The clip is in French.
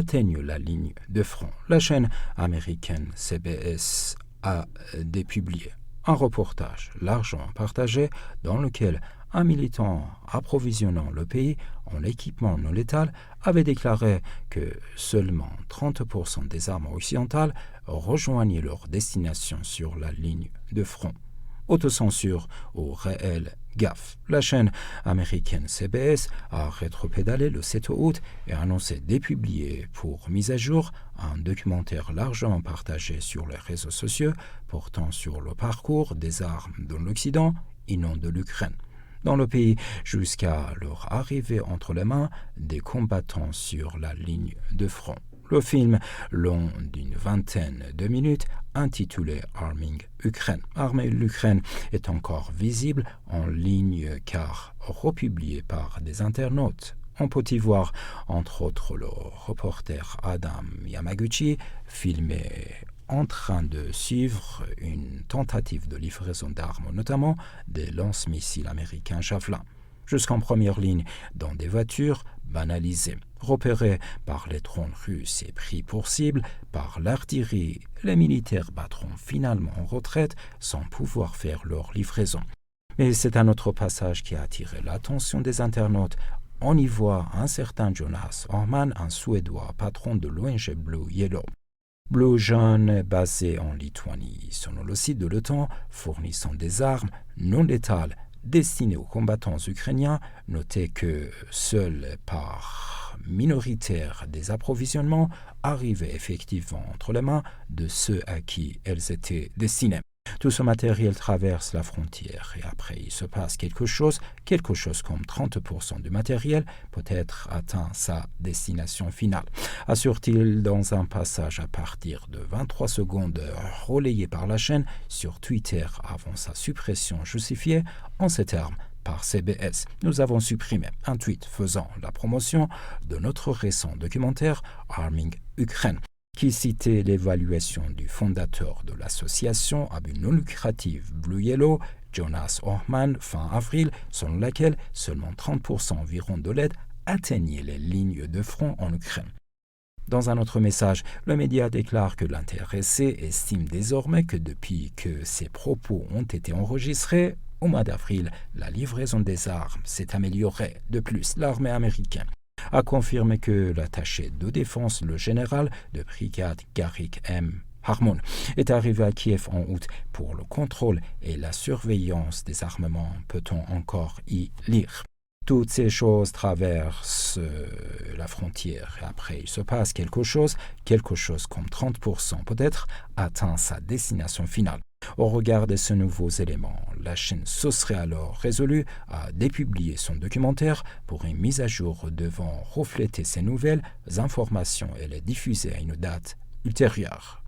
atteignent la ligne de front. La chaîne américaine CBS a dépublié un reportage largement partagé dans lequel un militant approvisionnant le pays en équipement non létal avait déclaré que seulement 30% des armes occidentales rejoignaient leur destination sur la ligne de front. Autocensure ou réelle gaffe. La chaîne américaine CBS a rétropédalé le 7 août et a annoncé dépublier pour mise à jour un documentaire largement partagé sur les réseaux sociaux portant sur le parcours des armes dans l'Occident et non de l'Ukraine. Dans le pays, jusqu'à leur arrivée entre les mains des combattants sur la ligne de front. Le film, long d'une vingtaine de minutes, intitulé Arming Ukraine. Armer l'Ukraine est encore visible en ligne car republié par des internautes. On peut y voir, entre autres, le reporter Adam Yamaguchi, filmé en train de suivre une tentative de livraison d'armes, notamment des lance-missiles américains Javelin, jusqu'en première ligne dans des voitures banalisées. Repérés par les drones russes et pris pour cible par l'artillerie, les militaires battront finalement en retraite sans pouvoir faire leur livraison. Mais c'est un autre passage qui a attiré l'attention des internautes. On y voit un certain Jonas Orman, un Suédois patron de l'ONG Blue Yellow. Blue Jaune, basé en Lituanie, selon le site de l'OTAN, fournissant des armes non létales destinées aux combattants ukrainiens. Notez que seule part minoritaire des approvisionnements arrivaient effectivement entre les mains de ceux à qui elles étaient destinées. Tout ce matériel traverse la frontière et après il se passe quelque chose comme 30% du matériel peut être atteint sa destination finale. Assure-t-il dans un passage à partir de 23 secondes relayé par la chaîne sur Twitter avant sa suppression justifiée en ces termes par CBS. Nous avons supprimé un tweet faisant la promotion de notre récent documentaire Arming Ukraine, qui citait l'évaluation du fondateur de l'association à but non lucratif Blue Yellow, Jonas Orman, fin avril, selon laquelle seulement 30% environ de l'aide atteignait les lignes de front en Ukraine. Dans un autre message, le média déclare que l'intéressé estime désormais que depuis que ces propos ont été enregistrés, au mois d'avril, la livraison des armes s'est améliorée. De plus, l'armée américaine a confirmé que l'attaché de défense, le général de brigade Garrick M. Harmon, est arrivé à Kiev en août pour le contrôle et la surveillance des armements, peut-on encore y lire. Toutes ces choses traversent la frontière et après il se passe quelque chose comme 30% peut-être, atteint sa destination finale. Au regard de ces nouveaux éléments, la chaîne se serait alors résolue à dépublier son documentaire pour une mise à jour devant refléter ces nouvelles informations et les diffuser à une date ultérieure.